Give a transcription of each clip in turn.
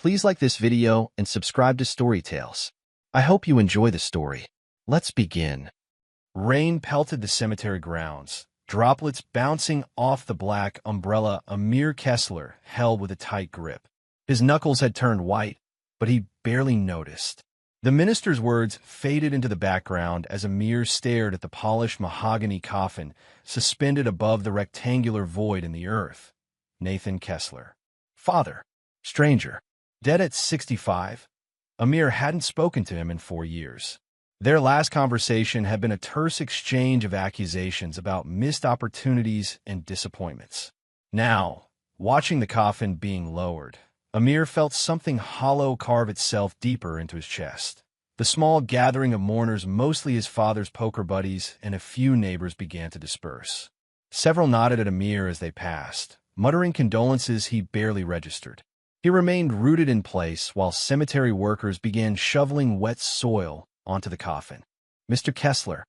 Please like this video and subscribe to Story Tales. I hope you enjoy the story. Let's begin. Rain pelted the cemetery grounds, droplets bouncing off the black umbrella Amir Kessler held with a tight grip. His knuckles had turned white, but he barely noticed. The minister's words faded into the background as Amir stared at the polished mahogany coffin suspended above the rectangular void in the earth. Nathan Kessler. Father. Stranger. Dead at 65. Amir hadn't spoken to him in 4 years. Their last conversation had been a terse exchange of accusations about missed opportunities and disappointments. Now, watching the coffin being lowered, Amir felt something hollow carve itself deeper into his chest. The small gathering of mourners, mostly his father's poker buddies and a few neighbors, began to disperse. Several nodded at Amir as they passed, muttering condolences he barely registered. He remained rooted in place while cemetery workers began shoveling wet soil onto the coffin. Mr. Kessler.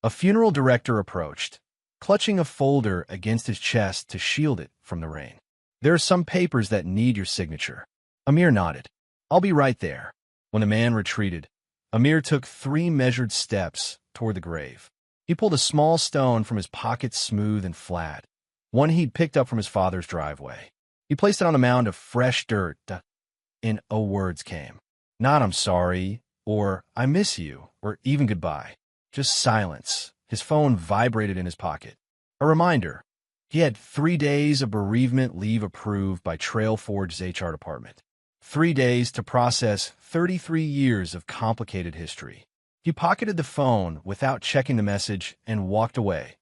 A funeral director approached, clutching a folder against his chest to shield it from the rain. There are some papers that need your signature. Amir nodded. I'll be right there. When the man retreated, Amir took 3 measured steps toward the grave. He pulled a small stone from his pocket, smooth and flat, one he'd picked up from his father's driveway. He placed it on a mound of fresh dirt, and words came. Not "I'm sorry," or "I miss you," or even "goodbye." Just silence. His phone vibrated in his pocket. A reminder. He had 3 days of bereavement leave approved by Trailforge's HR department. 3 days to process 33 years of complicated history. He pocketed the phone without checking the message and walked away.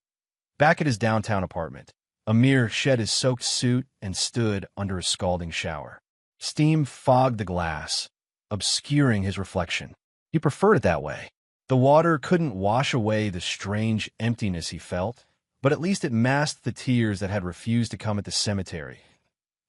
Back at his downtown apartment, Amir shed his soaked suit and stood under a scalding shower. Steam fogged the glass, obscuring his reflection. He preferred it that way. The water couldn't wash away the strange emptiness he felt, but at least it masked the tears that had refused to come at the cemetery.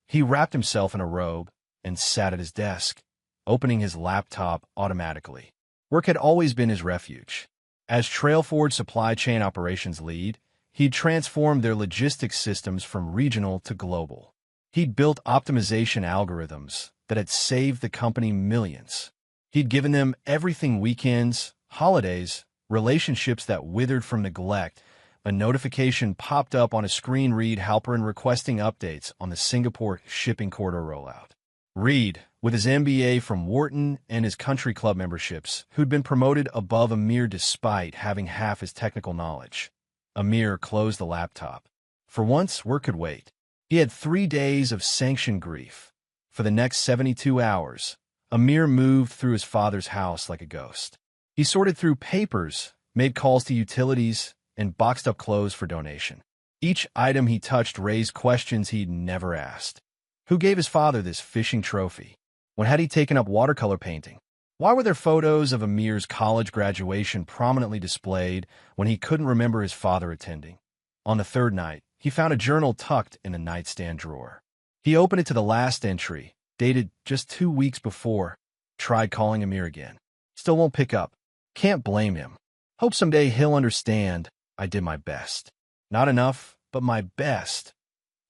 He wrapped himself in a robe and sat at his desk, opening his laptop automatically. Work had always been his refuge. As Trailforge supply chain operations lead, he'd transformed their logistics systems from regional to global. He'd built optimization algorithms that had saved the company millions. He'd given them everything: weekends, holidays, relationships that withered from neglect. A notification popped up on a screen. Reed Halperin requesting updates on the Singapore shipping corridor rollout. Reed, with his MBA from Wharton and his country club memberships, who'd been promoted above Amir despite having half his technical knowledge. Amir closed the laptop. For once, work could wait. He had 3 days of sanctioned grief. For the next 72 hours, Amir moved through his father's house like a ghost. He sorted through papers, made calls to utilities, and boxed up clothes for donation. Each item he touched raised questions he'd never asked. Who gave his father this fishing trophy? When had he taken up watercolor painting? Why were there photos of Amir's college graduation prominently displayed when he couldn't remember his father attending? On the 3rd night, he found a journal tucked in the nightstand drawer. He opened it to the last entry, dated just 2 weeks before. Tried calling Amir again. Still won't pick up. Can't blame him. Hope someday he'll understand. I did my best. Not enough, but my best.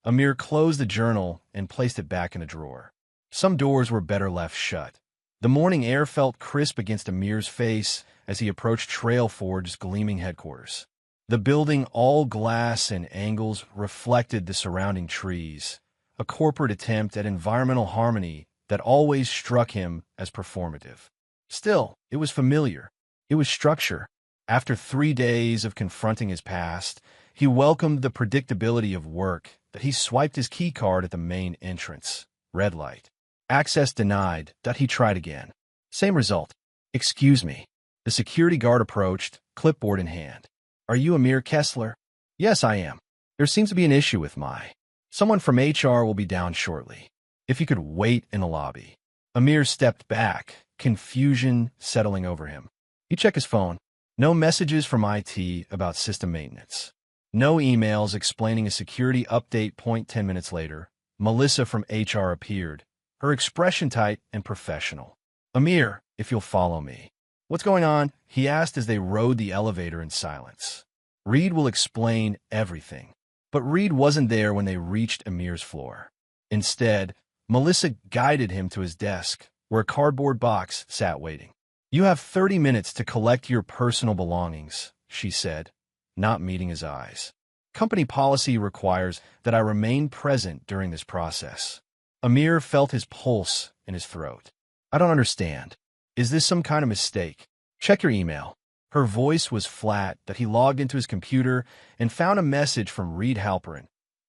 Amir closed the journal and placed it back in a drawer. Some doors were better left shut. The morning air felt crisp against Amir's face as he approached Trailforge's gleaming headquarters. The building, all glass and angles, reflected the surrounding trees, a corporate attempt at environmental harmony that always struck him as performative. Still, it was familiar. It was structure. After 3 days of confronting his past, he welcomed the predictability of work that he swiped his keycard at the main entrance. Red light. Access denied. He tried again. Same result. Excuse me. The security guard approached, clipboard in hand. Are you Amir Kessler? Yes, I am. There seems to be an issue with someone from HR will be down shortly. If you could wait in the lobby. Amir stepped back, confusion settling over him. He checked his phone. No messages from IT about system maintenance. No emails explaining a security update. 10 minutes later, Melissa from HR appeared, her expression tight and professional. Amir, if you'll follow me. What's going on? He asked as they rode the elevator in silence. Reed will explain everything. But Reed wasn't there when they reached Amir's floor. Instead, Melissa guided him to his desk, where a cardboard box sat waiting. "You have 30 minutes to collect your personal belongings," she said, not meeting his eyes. "Company policy requires that I remain present during this process." Amir felt his pulse in his throat. "I don't understand. Is this some kind of mistake? Check your email." Her voice was flat that he logged into his computer and found a message from Reed Halperin.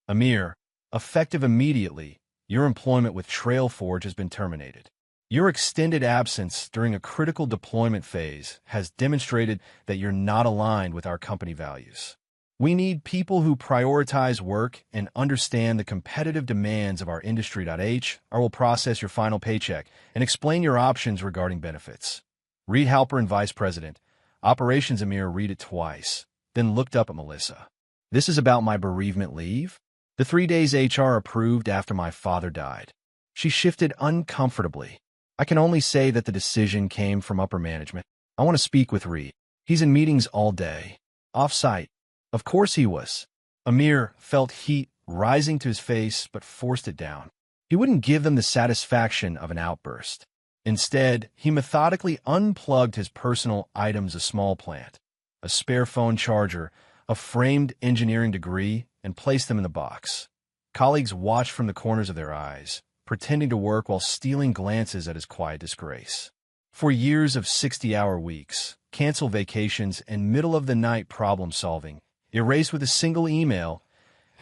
"Amir, effective immediately, your employment with Trailforge has been terminated. Your extended absence during a critical deployment phase has demonstrated that you're not aligned with our company values. We need people who prioritize work and understand the competitive demands of our industry. I will process your final paycheck and explain your options regarding benefits." Reed Halperin, Vice President, Operations. Amir read it twice, then looked up at Melissa. "This is about my bereavement leave? The 3 days HR approved after my father died." She shifted uncomfortably. "I can only say that the decision came from upper management. I want to speak with Reed. He's in meetings all day. Off-site." Of course he was. Amir felt heat rising to his face but forced it down. He wouldn't give them the satisfaction of an outburst. Instead, he methodically unplugged his personal items, a small plant, a spare phone charger, a framed engineering degree, and placed them in the box. Colleagues watched from the corners of their eyes, pretending to work while stealing glances at his quiet disgrace. For years of 60-hour weeks, canceled vacations, and middle-of-the-night problem-solving, erased with a single email,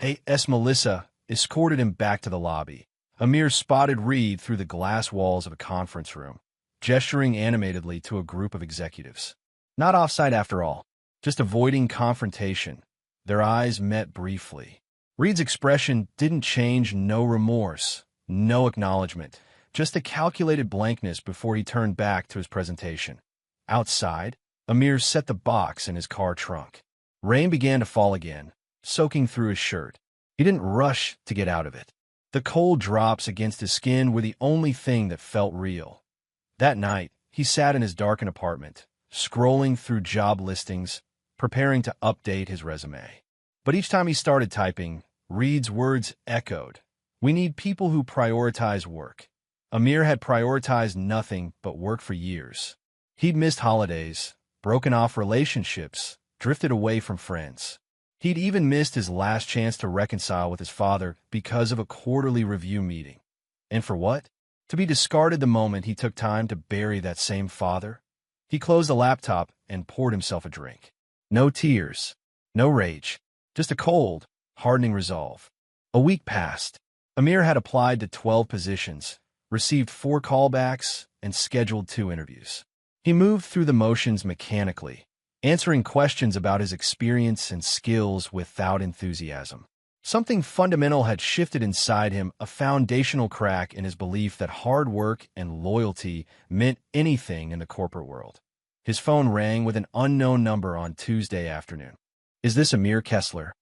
A.S. Melissa escorted him back to the lobby. Amir spotted Reed through the glass walls of a conference room, gesturing animatedly to a group of executives. Not off-site after all, just avoiding confrontation. Their eyes met briefly. Reed's expression didn't change, no remorse, no acknowledgement, just a calculated blankness before he turned back to his presentation. Outside, Amir set the box in his car trunk. Rain began to fall again, soaking through his shirt. He didn't rush to get out of it. The cold drops against his skin were the only thing that felt real. That night, he sat in his darkened apartment, scrolling through job listings, preparing to update his resume. But each time he started typing, Reed's words echoed. "We need people who prioritize work." Amir had prioritized nothing but work for years. He'd missed holidays, broken off relationships, drifted away from friends. He'd even missed his last chance to reconcile with his father because of a quarterly review meeting. And for what? To be discarded the moment he took time to bury that same father? He closed the laptop and poured himself a drink. No tears, no rage, just a cold, hardening resolve. A week passed. Amir had applied to 12 positions, received 4 callbacks, and scheduled 2 interviews. He moved through the motions mechanically, answering questions about his experience and skills without enthusiasm. Something fundamental had shifted inside him, a foundational crack in his belief that hard work and loyalty meant anything in the corporate world. His phone rang with an unknown number on Tuesday afternoon. "Is this Amir Kessler?"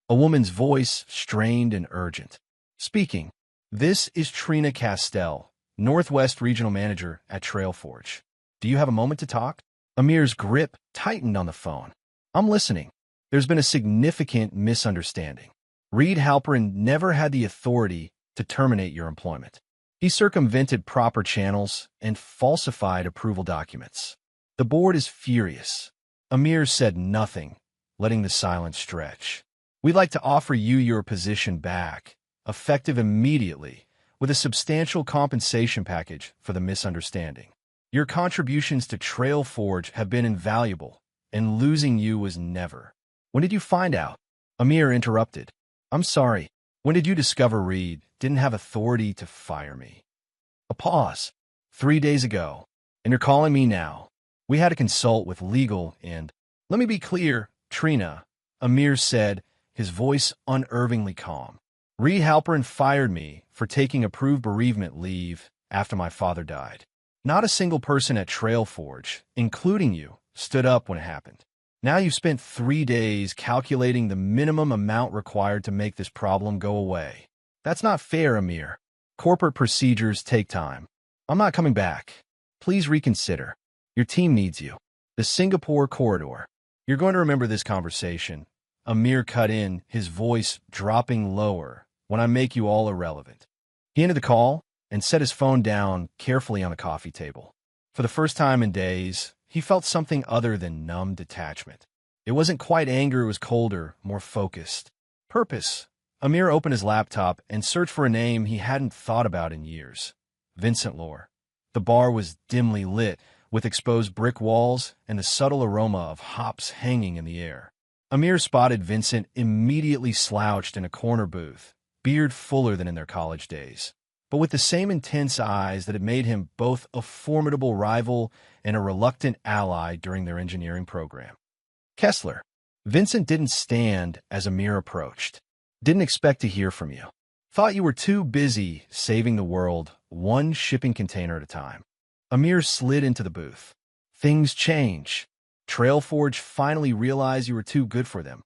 A woman's voice, strained and urgent. "Speaking. This is Trina Castell, Northwest Regional Manager at Trailforge. Do you have a moment to talk?" Amir's grip tightened on the phone. "I'm listening. There's been a significant misunderstanding. Reed Halperin never had the authority to terminate your employment. He circumvented proper channels and falsified approval documents. The board is furious." Amir said nothing, letting the silence stretch. "We'd like to offer you your position back, effective immediately, with a substantial compensation package for the misunderstanding. Your contributions to Trailforge have been invaluable, and losing you was never." "When did you find out?" Amir interrupted. "I'm sorry. When did you discover Reed didn't have authority to fire me?" A pause. 3 days ago. "And you're calling me now. We had to consult with legal and—" "Let me be clear, Trina," Amir said, his voice unervingly calm. "Reed Halperin fired me for taking approved bereavement leave after my father died. Not a single person at Trailforge, including you, stood up when it happened. Now you've spent 3 days calculating the minimum amount required to make this problem go away. That's not fair, Amir. Corporate procedures take time. I'm not coming back. Please reconsider. Your team needs you." The Singapore corridor. "You're going to remember this conversation," Amir cut in, his voice dropping lower, "when I make you all irrelevant." He ended the call, and set his phone down carefully on the coffee table. For the first time in days, he felt something other than numb detachment. It wasn't quite anger, it was colder, more focused. Purpose. Amir opened his laptop and searched for a name he hadn't thought about in years. Vincent Lore. The bar was dimly lit, with exposed brick walls and the subtle aroma of hops hanging in the air. Amir spotted Vincent immediately slouched in a corner booth, beard fuller than in their college days, but with the same intense eyes that had made him both a formidable rival and a reluctant ally during their engineering program. Kessler. Vincent didn't stand as Amir approached. Didn't expect to hear from you. Thought you were too busy saving the world, one shipping container at a time. Amir slid into the booth. Things change. Trailforge finally realized you were too good for them.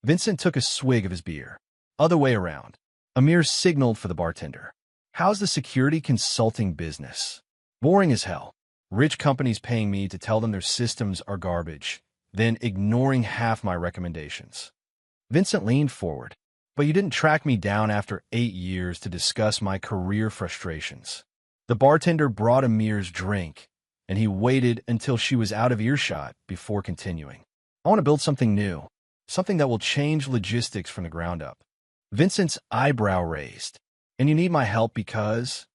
Vincent took a swig of his beer. Other way around. Amir signaled for the bartender. How's the security consulting business? Boring as hell. Rich companies paying me to tell them their systems are garbage, then ignoring half my recommendations. Vincent leaned forward. But you didn't track me down after 8 years to discuss my career frustrations. The bartender brought Amir's drink, and he waited until she was out of earshot before continuing. I want to build something new, something that will change logistics from the ground up. Vincent's eyebrow raised. And you need my help because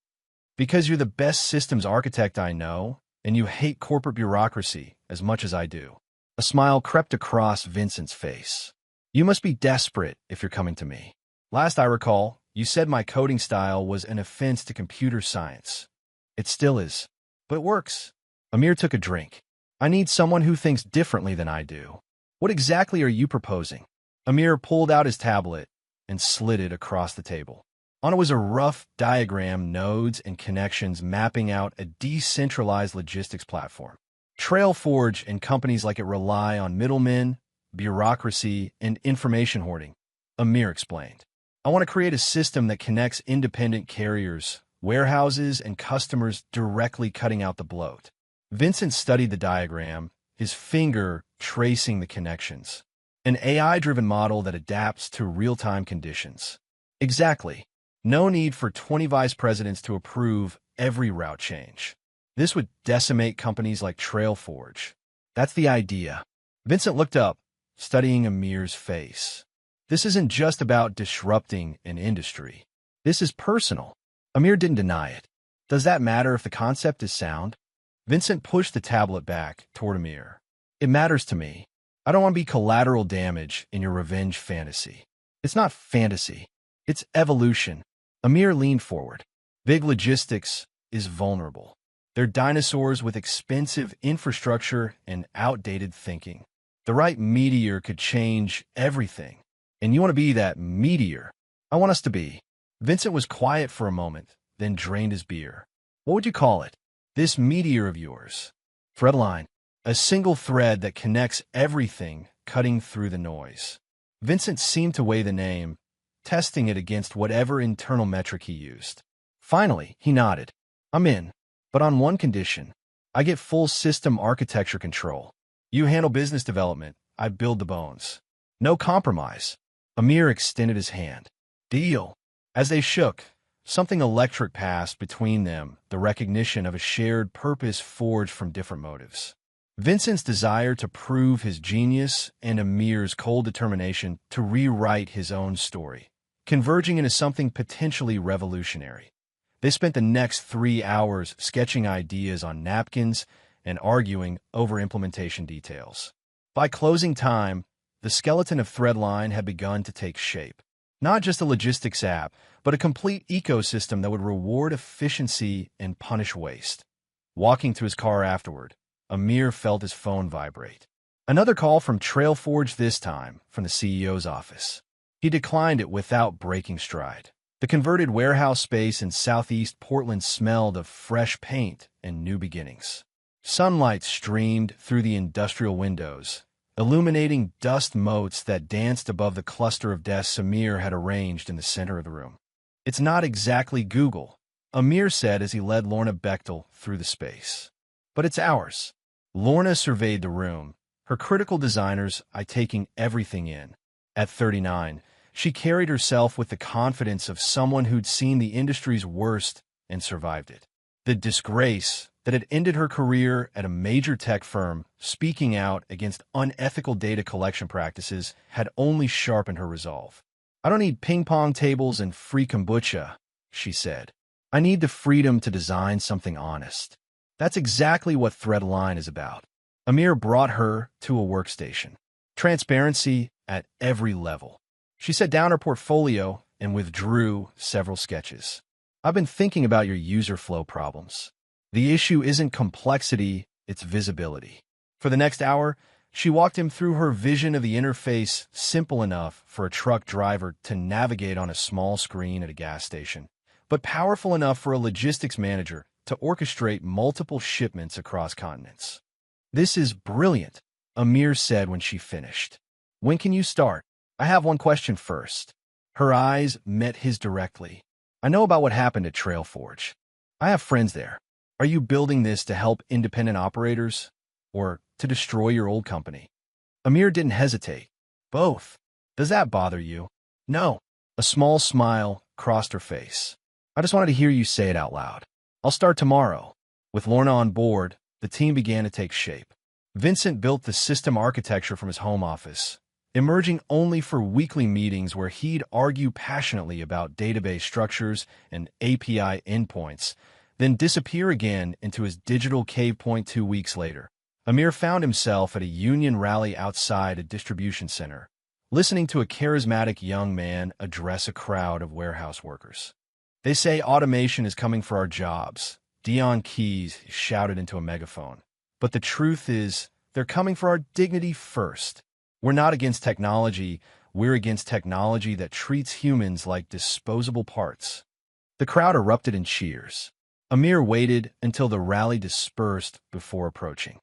you're the best systems architect I know, and you hate corporate bureaucracy as much as I do. A smile crept across Vincent's face. You must be desperate if you're coming to me. Last I recall, you said my coding style was an offense to computer science. It still is. But it works. Amir took a drink. I need someone who thinks differently than I do. What exactly are you proposing? Amir pulled out his tablet and slid it across the table. On it was a rough diagram, nodes and connections mapping out a decentralized logistics platform. Trailforge and companies like it rely on middlemen, bureaucracy, and information hoarding, Amir explained. I want to create a system that connects independent carriers, warehouses, and customers, directly cutting out the bloat. Vincent studied the diagram, his finger tracing the connections. An AI-driven model that adapts to real-time conditions. Exactly. No need for 20 vice presidents to approve every route change. This would decimate companies like Trailforge. That's the idea. Vincent looked up, studying Amir's face. This isn't just about disrupting an industry. This is personal. Amir didn't deny it. Does that matter if the concept is sound? Vincent pushed the tablet back toward Amir. It matters to me. I don't want to be collateral damage in your revenge fantasy. It's not fantasy. It's evolution. Amir leaned forward. Big logistics is vulnerable. They're dinosaurs with expensive infrastructure and outdated thinking. The right meteor could change everything. And you want to be that meteor. I want us to be. Vincent was quiet for a moment, then drained his beer. What would you call it? This meteor of yours. Threadline. A single thread that connects everything, cutting through the noise. Vincent seemed to weigh the name, testing it against whatever internal metric he used. Finally, he nodded. I'm in. But on one condition. I get full system architecture control. You handle business development. I build the bones. No compromise. Amir extended his hand. Deal. As they shook, something electric passed between them, the recognition of a shared purpose forged from different motives. Vincent's desire to prove his genius and Amir's cold determination to rewrite his own story, converging into something potentially revolutionary. They spent the next 3 hours sketching ideas on napkins and arguing over implementation details. By closing time, the skeleton of Threadline had begun to take shape. Not just a logistics app, but a complete ecosystem that would reward efficiency and punish waste. Walking to his car afterward, Amir felt his phone vibrate. Another call from Trailforge, this time from the CEO's office. He declined it without breaking stride. The converted warehouse space in southeast Portland smelled of fresh paint and new beginnings. Sunlight streamed through the industrial windows, illuminating dust motes that danced above the cluster of desks Amir had arranged in the center of the room. It's not exactly Google, Amir said as he led Lorna Bechtel through the space. But it's ours. Lorna surveyed the room, her critical designer's eye taking everything in. At 39, she carried herself with the confidence of someone who'd seen the industry's worst and survived it. The disgrace that had ended her career at a major tech firm, speaking out against unethical data collection practices, had only sharpened her resolve. "I don't need ping-pong tables and free kombucha," she said. "I need the freedom to design something honest." That's exactly what Threadline is about. Amir brought her to a workstation. Transparency at every level. She set down her portfolio and withdrew several sketches. "I've been thinking about your user flow problems. The issue isn't complexity, it's visibility." For the next hour, she walked him through her vision of the interface, simple enough for a truck driver to navigate on a small screen at a gas station, but powerful enough for a logistics manager to orchestrate multiple shipments across continents. "This is brilliant," Amir said when she finished. "When can you start?" "I have one question first." Her eyes met his directly. "I know about what happened at Trailforge. I have friends there. Are you building this to help independent operators or to destroy your old company?" Amir didn't hesitate. "Both." "Does that bother you?" "No." A small smile crossed her face. "I just wanted to hear you say it out loud." "I'll start tomorrow." With Lorna on board, the team began to take shape. Vincent built the system architecture from his home office, emerging only for weekly meetings where he'd argue passionately about database structures and API endpoints, then disappear again into his digital cave point 2 weeks later. Amir found himself at a union rally outside a distribution center, listening to a charismatic young man address a crowd of warehouse workers. "They say automation is coming for our jobs," Dion Keys shouted into a megaphone. "But the truth is, they're coming for our dignity first. We're not against technology, we're against technology that treats humans like disposable parts." The crowd erupted in cheers. Amir waited until the rally dispersed before approaching.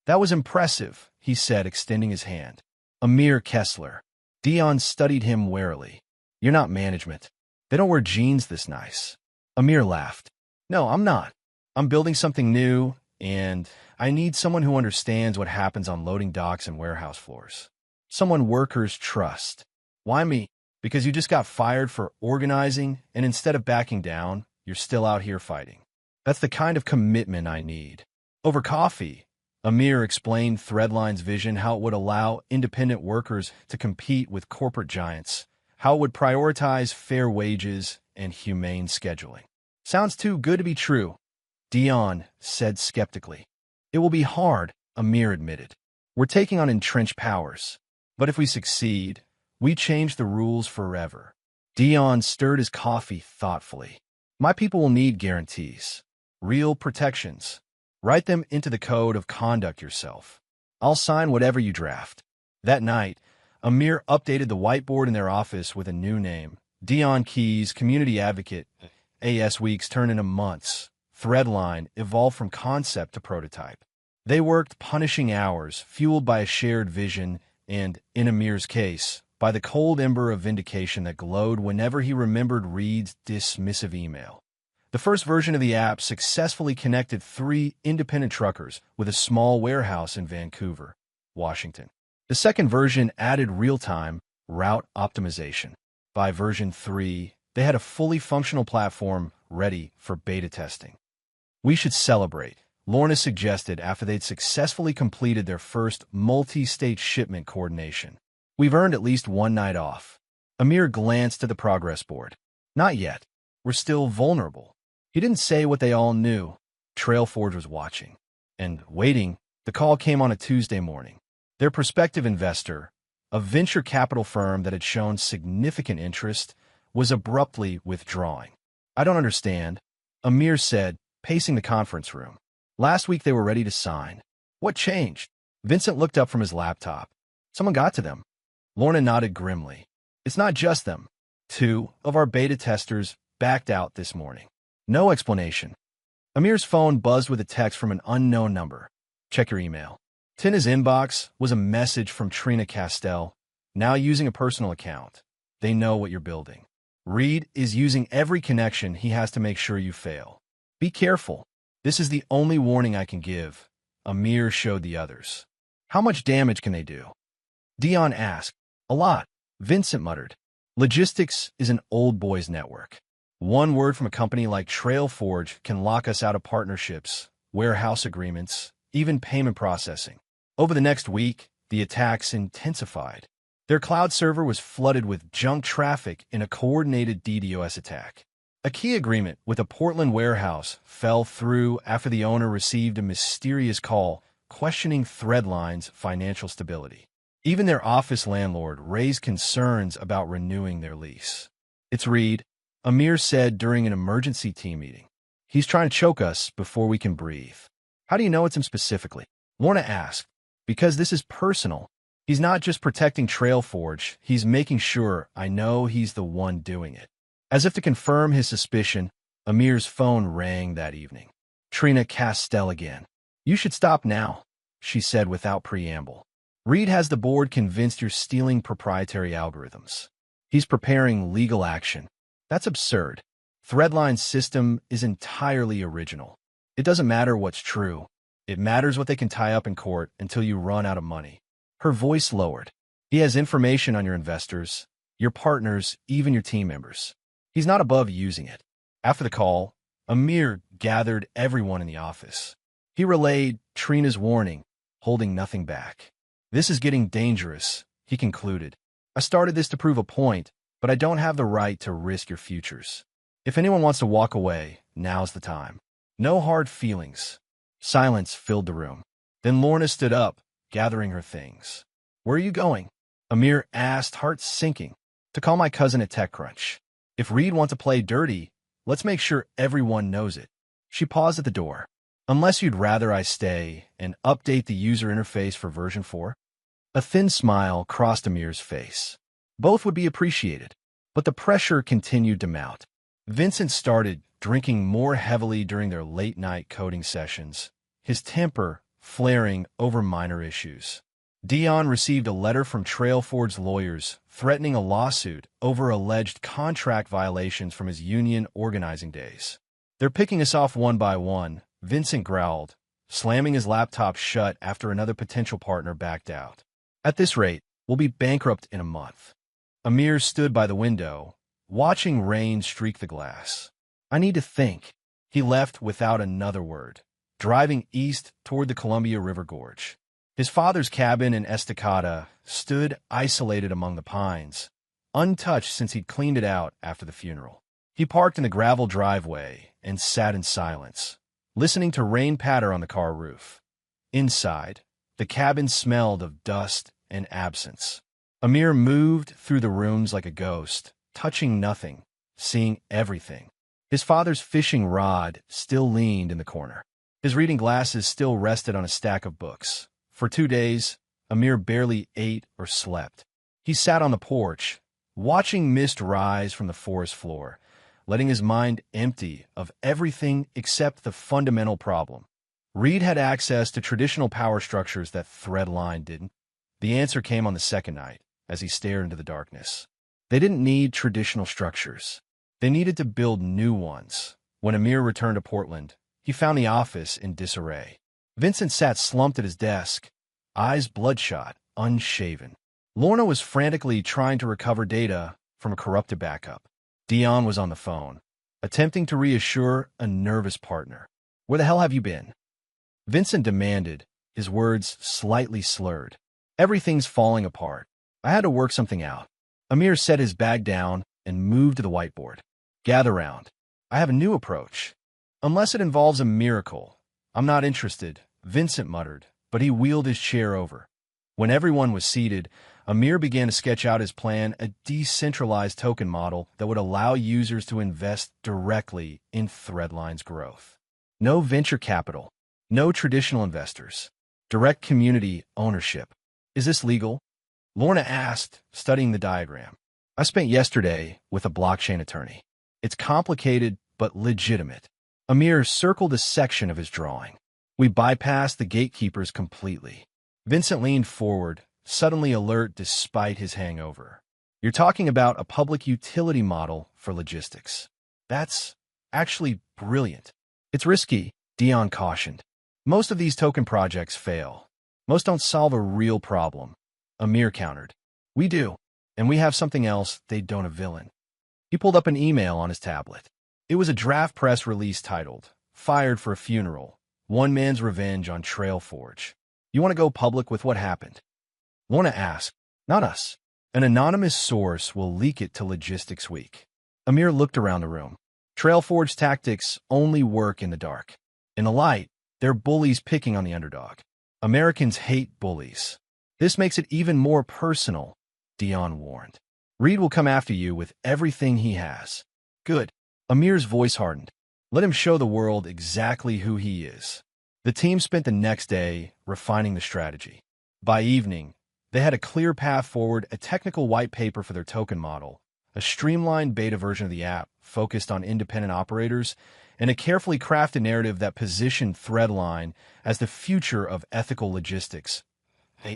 "That was impressive," he said, extending his hand. "Amir Kessler." Dion studied him warily. "You're not management. They don't wear jeans this nice." Amir laughed. "No, I'm not. I'm building something new, and I need someone who understands what happens on loading docks and warehouse floors. Someone workers trust." "Why me?" "Because you just got fired for organizing, and instead of backing down, you're still out here fighting. That's the kind of commitment I need." Over coffee, Amir explained Threadline's vision, how it would allow independent workers to compete with corporate giants, how it would prioritize fair wages and humane scheduling. "Sounds too good to be true," Dion said skeptically. "It will be hard," Amir admitted. "We're taking on entrenched powers. But if we succeed, we change the rules forever." Dion stirred his coffee thoughtfully. "My people will need guarantees. Real protections. Write them into the code of conduct yourself. I'll sign whatever you draft." That night, Amir updated the whiteboard in their office with a new name. Dion Keys, Community Advocate. AS weeks turned into months. Threadline evolved from concept to prototype. They worked punishing hours, fueled by a shared vision and, in Amir's case, by the cold ember of vindication that glowed whenever he remembered Reed's dismissive email. The first version of the app successfully connected 3 independent truckers with a small warehouse in Vancouver, Washington. The second version added real-time route optimization. By version 3, they had a fully functional platform ready for beta testing. "We should celebrate," Lorna suggested after they'd successfully completed their first multi-state shipment coordination. "We've earned at least one night off." Amir glanced at the progress board. "Not yet. We're still vulnerable." He didn't say what they all knew. Trailforge was watching. And waiting, the call came on a Tuesday morning. Their prospective investor, a venture capital firm that had shown significant interest, was abruptly withdrawing. "I don't understand," Amir said, pacing the conference room. "Last week they were ready to sign. What changed?" Vincent looked up from his laptop. "Someone got to them." Lorna nodded grimly. "It's not just them. 2 of our beta testers backed out this morning." No explanation. Amir's phone buzzed with a text from an unknown number. "Check your email." In his inbox was a message from Trina Castell, now using a personal account. "They know what you're building. Reed is using every connection he has to make sure you fail. Be careful. This is the only warning I can give." Amir showed the others. "How much damage can they do?" Dion asked. "A lot," Vincent muttered. "Logistics is an old boys network. One word from a company like Trailforge can lock us out of partnerships, warehouse agreements, even payment processing. Over the next week, the attacks intensified. Their cloud server was flooded with junk traffic in a coordinated DDoS attack. A key agreement with a Portland warehouse fell through after the owner received a mysterious call questioning Threadline's financial stability. Even their office landlord raised concerns about renewing their lease. "It's Reed," Amir said during an emergency team meeting. "He's trying to choke us before we can breathe." "How do you know it's him specifically?" Lorna asked. "Because this is personal. He's not just protecting Trailforge, he's making sure I know he's the one doing it." As if to confirm his suspicion, Amir's phone rang that evening. Trina Castell again. "You should stop now," she said without preamble. "Reed has the board convinced you're stealing proprietary algorithms. He's preparing legal action." "That's absurd. Threadline's system is entirely original. It doesn't matter what's true. It matters what they can tie up in court until you run out of money." Her voice lowered. "He has information on your investors, your partners, even your team members. He's not above using it." After the call, Amir gathered everyone in the office. He relayed Trina's warning, holding nothing back. "This is getting dangerous," he concluded. "I started this to prove a point, but I don't have the right to risk your futures. If anyone wants to walk away, now's the time. No hard feelings." Silence filled the room. Then Lorna stood up, gathering her things. "Where are you going?" Amir asked, heart sinking. "To call my cousin at TechCrunch. If Reed wants to play dirty, let's make sure everyone knows it." She paused at the door. "Unless you'd rather I stay and update the user interface for version 4? A thin smile crossed Amir's face. Both would be appreciated. But the pressure continued to mount. Vincent started drinking more heavily during their late-night coding sessions, his temper flaring over minor issues. Dion received a letter from Trailforge's lawyers threatening a lawsuit over alleged contract violations from his union organizing days. "They're picking us off one by one," Vincent growled, slamming his laptop shut after another potential partner backed out. "At this rate, we'll be bankrupt in a month." Amir stood by the window, watching rain streak the glass. "I need to think." He left without another word, driving east toward the Columbia River Gorge. His father's cabin in Estacada stood isolated among the pines, untouched since he'd cleaned it out after the funeral. He parked in the gravel driveway and sat in silence, listening to rain patter on the car roof. Inside, the cabin smelled of dust and absence. Amir moved through the rooms like a ghost, touching nothing, seeing everything. His father's fishing rod still leaned in the corner. His reading glasses still rested on a stack of books. For 2 days, Amir barely ate or slept. He sat on the porch, watching mist rise from the forest floor, letting his mind empty of everything except the fundamental problem. Reed had access to traditional power structures that Threadline didn't. The answer came on the second night, as he stared into the darkness. They didn't need traditional structures. They needed to build new ones. When Amir returned to Portland, he found the office in disarray. Vincent sat slumped at his desk, eyes bloodshot, unshaven. Lorna was frantically trying to recover data from a corrupted backup. Dion was on the phone, attempting to reassure a nervous partner. "Where the hell have you been?" Vincent demanded, his words slightly slurred. "Everything's falling apart. I had to work something out." Amir set his bag down and moved to the whiteboard. "Gather round. I have a new approach. Unless it involves a miracle, I'm not interested," Vincent muttered, but he wheeled his chair over. When everyone was seated, Amir began to sketch out his plan, a decentralized token model that would allow users to invest directly in Threadline's growth. No venture capital, no traditional investors, direct community ownership. "Is this legal?" Lorna asked, studying the diagram. "I spent yesterday with a blockchain attorney. It's complicated but legitimate." Amir circled a section of his drawing. "We bypassed the gatekeepers completely." Vincent leaned forward, suddenly alert despite his hangover. "You're talking about a public utility model for logistics. That's actually brilliant." "It's risky," Dion cautioned. "Most of these token projects fail. Most don't solve a real problem." Amir countered. "We do, and we have something else they don't, a villain." He pulled up an email on his tablet. It was a draft press release titled, "Fired for a Funeral. One Man's Revenge on Trailforge." "You want to go public with what happened?" Lorna asked. "Not us. An anonymous source will leak it to Logistics Week." Amir looked around the room. Trailforge tactics only work in the dark. In the light, they're bullies picking on the underdog. Americans hate bullies. "This makes it even more personal," Dion warned. "Reed will come after you with everything he has." "Good." Amir's voice hardened. "Let him show the world exactly who he is." The team spent the next day refining the strategy. By evening, they had a clear path forward, a technical white paper for their token model, a streamlined beta version of the app focused on independent operators, and a carefully crafted narrative that positioned Threadline as the future of ethical logistics.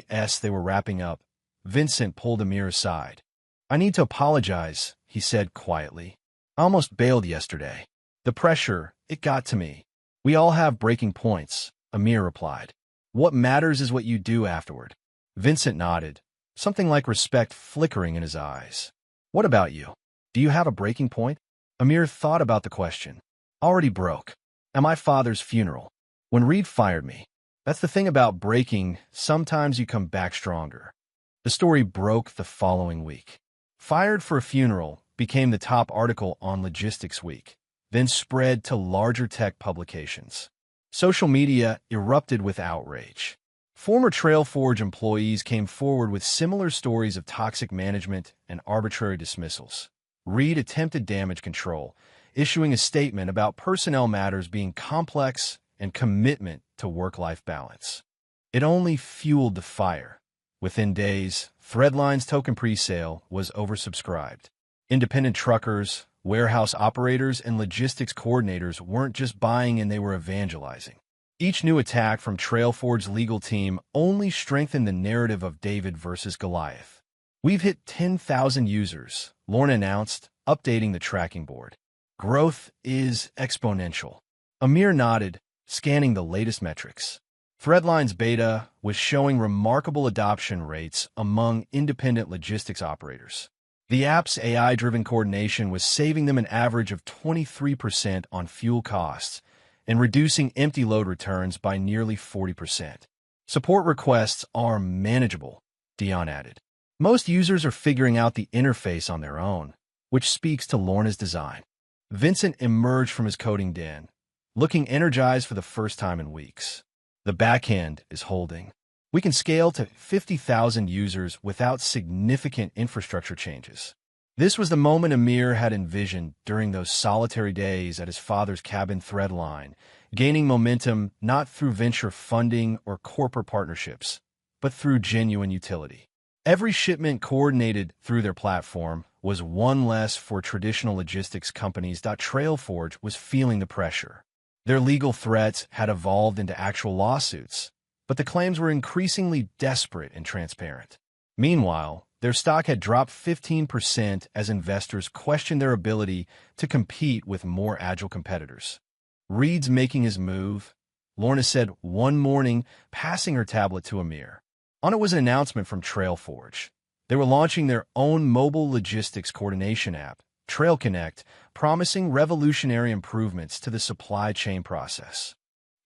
As they were wrapping up, Vincent pulled Amir aside. "I need to apologize," he said quietly. "I almost bailed yesterday. The pressure, it got to me." "We all have breaking points," Amir replied. "What matters is what you do afterward." Vincent nodded, something like respect flickering in his eyes. "What about you? Do you have a breaking point?" Amir thought about the question. "Already broke. At my father's funeral. When Reed fired me. That's the thing about breaking, sometimes you come back stronger." The story broke the following week. "Fired for a Funeral" became the top article on Logistics Week, then spread to larger tech publications. Social media erupted with outrage. Former Trailforge employees came forward with similar stories of toxic management and arbitrary dismissals. Reed attempted damage control, issuing a statement about personnel matters being complex and commitment to work-life balance. It only fueled the fire. Within days, Threadline's token presale was oversubscribed. Independent truckers, warehouse operators, and logistics coordinators weren't just buying and they were evangelizing. Each new attack from Trailforge's legal team only strengthened the narrative of David versus Goliath. "We've hit 10,000 users," Lorna announced, updating the tracking board. "Growth is exponential." Amir nodded, scanning the latest metrics. Threadline's beta was showing remarkable adoption rates among independent logistics operators. The app's AI-driven coordination was saving them an average of 23% on fuel costs and reducing empty load returns by nearly 40%. "Support requests are manageable," Dion added. "Most users are figuring out the interface on their own," which speaks to Lorna's design. Vincent emerged from his coding den, looking energized for the first time in weeks. "The backend is holding. We can scale to 50,000 users without significant infrastructure changes." This was the moment Amir had envisioned during those solitary days at his father's cabin. Threadline, gaining momentum not through venture funding or corporate partnerships, but through genuine utility. Every shipment coordinated through their platform was one less for traditional logistics companies. Trailforge was feeling the pressure. Their legal threats had evolved into actual lawsuits, but the claims were increasingly desperate and transparent. Meanwhile, their stock had dropped 15% as investors questioned their ability to compete with more agile competitors. "Reed's making his move," Lorna said one morning, passing her tablet to Amir. On it was an announcement from Trailforge. They were launching their own mobile logistics coordination app, Trail Connect, promising revolutionary improvements to the supply chain process.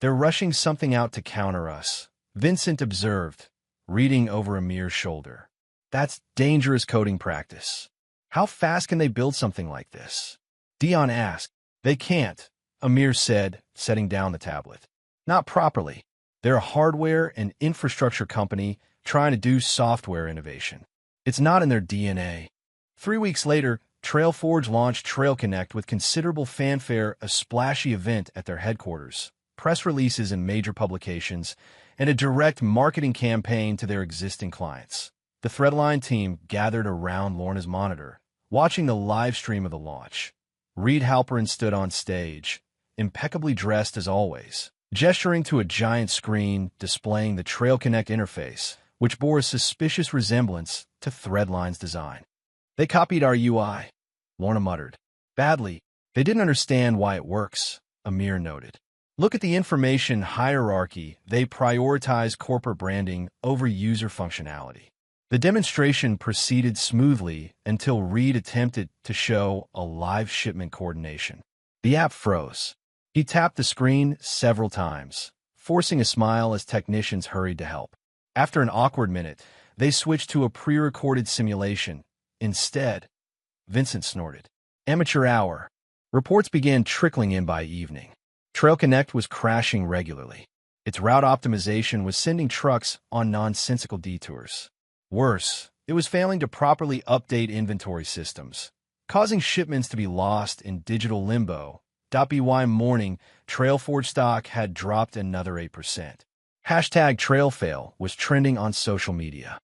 "They're rushing something out to counter us," Vincent observed, reading over Amir's shoulder. "That's dangerous coding practice. How fast can they build something like this?" Dion asked. "They can't," Amir said, setting down the tablet. "Not properly. They're a hardware and infrastructure company trying to do software innovation. It's not in their DNA." 3 weeks later, Trailforge launched Trail Connect with considerable fanfare, a splashy event at their headquarters, press releases in major publications, and a direct marketing campaign to their existing clients. The Threadline team gathered around Lorna's monitor, watching the live stream of the launch. Reed Halperin stood on stage, impeccably dressed as always, gesturing to a giant screen displaying the Trail Connect interface, which bore a suspicious resemblance to Threadline's design. "They copied our UI," Lorna muttered. "Badly. They didn't understand why it works," Amir noted. "Look at the information hierarchy. They prioritize corporate branding over user functionality." The demonstration proceeded smoothly until Reed attempted to show a live shipment coordination. The app froze. He tapped the screen several times, forcing a smile as technicians hurried to help. After an awkward minute, they switched to a pre-recorded simulation. Instead, Vincent snorted. Amateur hour. Reports began trickling in by evening. Trail Connect was crashing regularly. Its route optimization was sending trucks on nonsensical detours. Worse, it was failing to properly update inventory systems, causing shipments to be lost in digital limbo. .by morning, Trailforge stock had dropped another 8%. Hashtag TrailFail was trending on social media.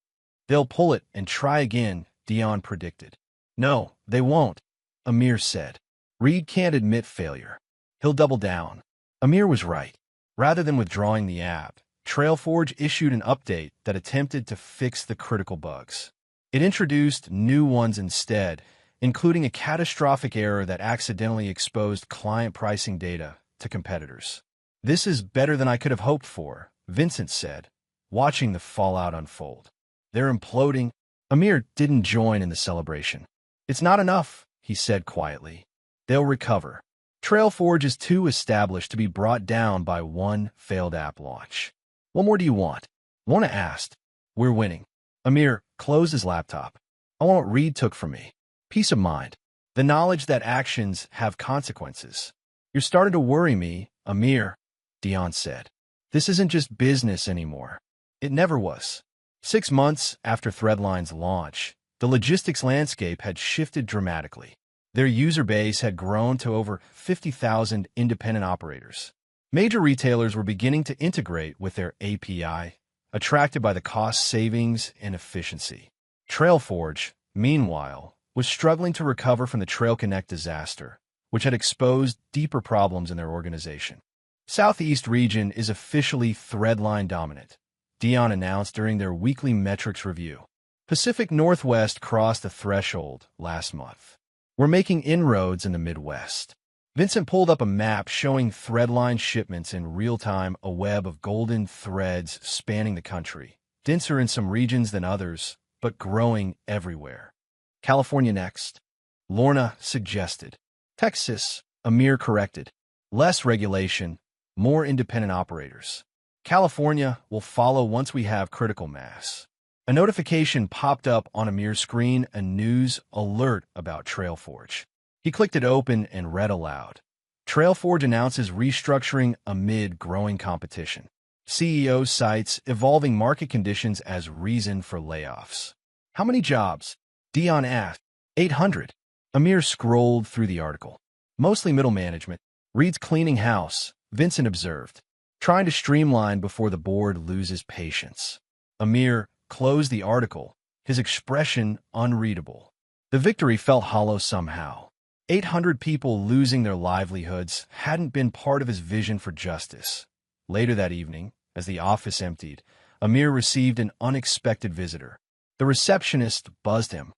They'll pull it and try again, Dion predicted. No, they won't, Amir said. Reed can't admit failure. He'll double down. Amir was right. Rather than withdrawing the app, Trailforge issued an update that attempted to fix the critical bugs. It introduced new ones instead, including a catastrophic error that accidentally exposed client pricing data to competitors. This is better than I could have hoped for, Vincent said, watching the fallout unfold. They're imploding. Amir didn't join in the celebration. It's not enough, he said quietly. They'll recover. Trailforge is too established to be brought down by one failed app launch. What more do you want? Lorna asked. We're winning. Amir closed his laptop. I want what Reed took from me. Peace of mind. The knowledge that actions have consequences. You're starting to worry me, Amir, Dion said. This isn't just business anymore. It never was. 6 months after Threadline's launch, the logistics landscape had shifted dramatically. Their user base had grown to over 50,000 independent operators. Major retailers were beginning to integrate with their API, attracted by the cost savings and efficiency. Trailforge, meanwhile, was struggling to recover from the Trail Connect disaster, which had exposed deeper problems in their organization. Southeast region is officially Threadline dominant, Dion announced during their weekly metrics review. Pacific Northwest crossed the threshold last month. We're making inroads in the Midwest. Vincent pulled up a map showing Threadline shipments in real time, a web of golden threads spanning the country, denser in some regions than others, but growing everywhere. California next, Lorna suggested. Texas, Amir corrected. Less regulation, more independent operators. California will follow once we have critical mass. A notification popped up on Amir's screen, a news alert about Trailforge. He clicked it open and read aloud. Trailforge announces restructuring amid growing competition. CEO cites evolving market conditions as reason for layoffs. How many jobs? Dion asked. 800. Amir scrolled through the article. Mostly middle management. Reed's cleaning house, Vincent observed. Trying to streamline before the board loses patience. Amir closed the article, his expression unreadable. The victory felt hollow somehow. 800 people losing their livelihoods hadn't been part of his vision for justice. Later that evening, as the office emptied, Amir received an unexpected visitor. The receptionist buzzed him.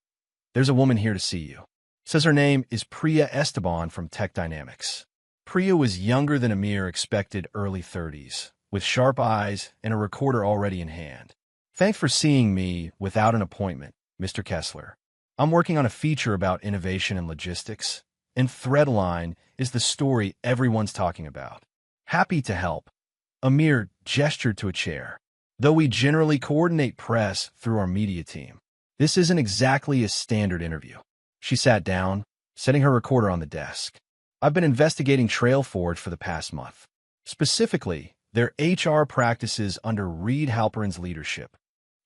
There's a woman here to see you. Says her name is Priya Esteban from Tech Dynamics. Priya was younger than Amir expected, early 30s, with sharp eyes and a recorder already in hand. Thanks for seeing me without an appointment, Mr. Kessler. I'm working on a feature about innovation and logistics, and Threadline is the story everyone's talking about. Happy to help. Amir gestured to a chair. Though we generally coordinate press through our media team, this isn't exactly a standard interview. She sat down, setting her recorder on the desk. I've been investigating Trailforge for the past month. Specifically, their HR practices under Reed Halperin's leadership.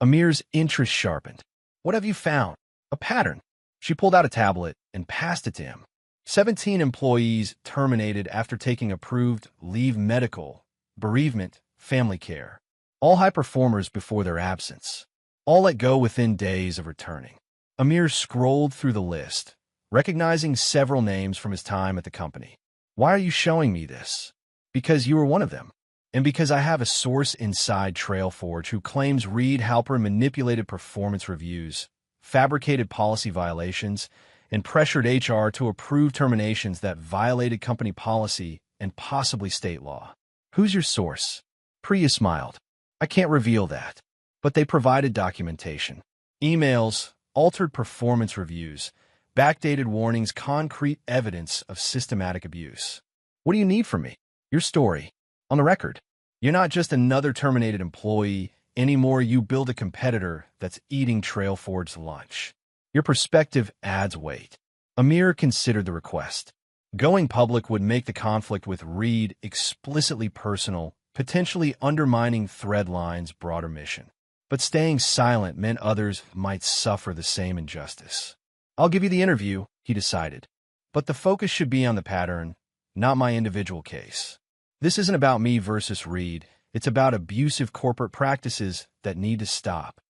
Amir's interest sharpened. What have you found? A pattern. She pulled out a tablet and passed it to him. 17 employees terminated after taking approved leave, medical, bereavement, family care. All high performers before their absence. All let go within days of returning. Amir scrolled through the list, recognizing several names from his time at the company. Why are you showing me this? Because you were one of them. And because I have a source inside Trailforge who claims Reed Halperin manipulated performance reviews, fabricated policy violations, and pressured HR to approve terminations that violated company policy and possibly state law. Who's your source? Priya smiled. I can't reveal that, but they provided documentation. Emails, altered performance reviews, backdated warnings, concrete evidence of systematic abuse. What do you need from me? Your story. On the record. You're not just another terminated employee anymore. You build a competitor that's eating Trailforge's lunch. Your perspective adds weight. Amir considered the request. Going public would make the conflict with Reed explicitly personal, potentially undermining Threadline's broader mission. But staying silent meant others might suffer the same injustice. I'll give you the interview, he decided. But the focus should be on the pattern, not my individual case. This isn't about me versus Reed. It's about abusive corporate practices that need to stop.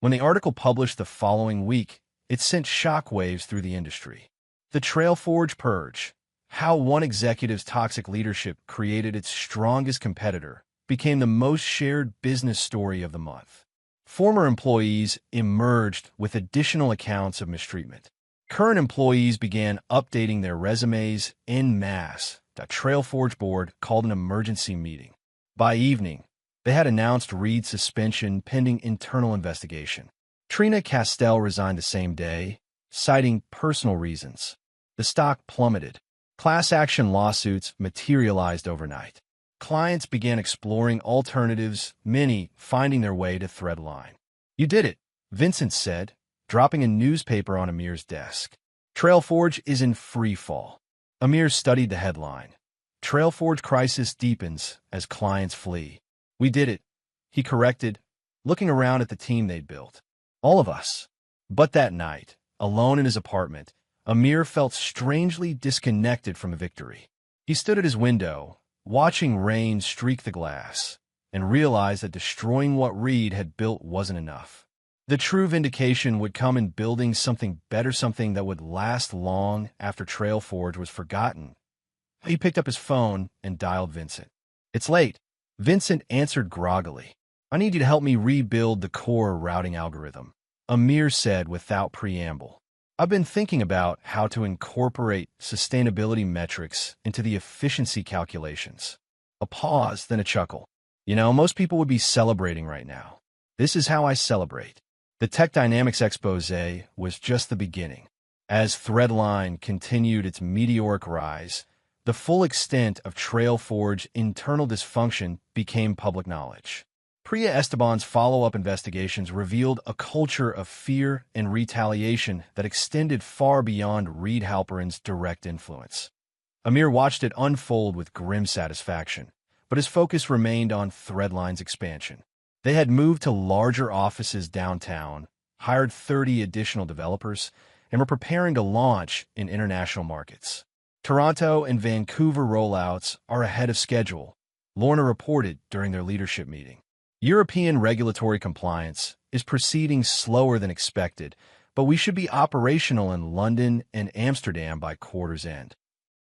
When the article published the following week, it sent shockwaves through the industry. The Trailforge Purge, how one executive's toxic leadership created its strongest competitor, became the most shared business story of the month. Former employees emerged with additional accounts of mistreatment. Current employees began updating their resumes en masse. The Trailforge board called an emergency meeting. By evening, they had announced Reed's suspension pending internal investigation. Trina Castell resigned the same day, citing personal reasons. The stock plummeted. Class action lawsuits materialized overnight. Clients began exploring alternatives, many finding their way to Threadline. You did it, Vincent said, dropping a newspaper on Amir's desk. Trailforge is in free fall. Amir studied the headline. Trailforge crisis deepens as clients flee. We did it, he corrected, looking around at the team they'd built. All of us. But that night, alone in his apartment, Amir felt strangely disconnected from victory. He stood at his window, watching rain streak the glass, and realized that destroying what Reed had built wasn't enough. The true vindication would come in building something better, something that would last long after Trailforge was forgotten. He picked up his phone and dialed Vincent. It's late. Vincent answered groggily. I need you to help me rebuild the core routing algorithm, Amir said without preamble. I've been thinking about how to incorporate sustainability metrics into the efficiency calculations. A pause, then a chuckle. You know, most people would be celebrating right now. This is how I celebrate. The Tech Dynamics expose was just the beginning. As Threadline continued its meteoric rise, the full extent of Trailforge's internal dysfunction became public knowledge. Priya Esteban's follow-up investigations revealed a culture of fear and retaliation that extended far beyond Reed Halperin's direct influence. Amir watched it unfold with grim satisfaction, but his focus remained on Threadline's expansion. They had moved to larger offices downtown, hired 30 additional developers, and were preparing to launch in international markets. Toronto and Vancouver rollouts are ahead of schedule, Lorna reported during their leadership meeting. European regulatory compliance is proceeding slower than expected, but we should be operational in London and Amsterdam by quarter's end.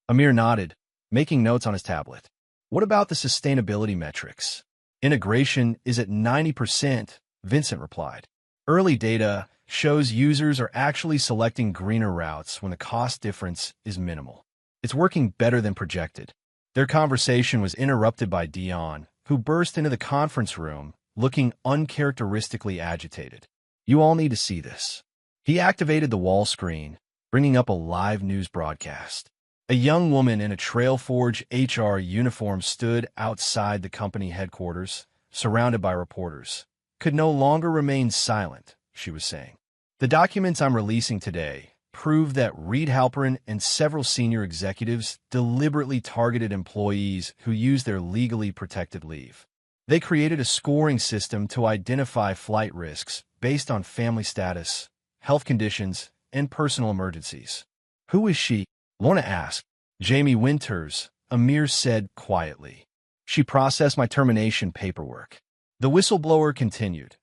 Amir nodded, making notes on his tablet. What about the sustainability metrics? Integration is at 90%, Vincent replied. Early data shows users are actually selecting greener routes when the cost difference is minimal. It's working better than projected. Their conversation was interrupted by Dion, who burst into the conference room, looking uncharacteristically agitated. You all need to see this. He activated the wall screen, bringing up a live news broadcast. A young woman in a Trailforge HR uniform stood outside the company headquarters, surrounded by reporters. Could no longer remain silent, she was saying. The documents I'm releasing today prove that Reed Halperin and several senior executives deliberately targeted employees who used their legally protected leave. They created a scoring system to identify flight risks based on family status, health conditions, and personal emergencies. Who is she? Lorna asked. Jamie Winters, Amir said quietly. She processed my termination paperwork. The whistleblower continued.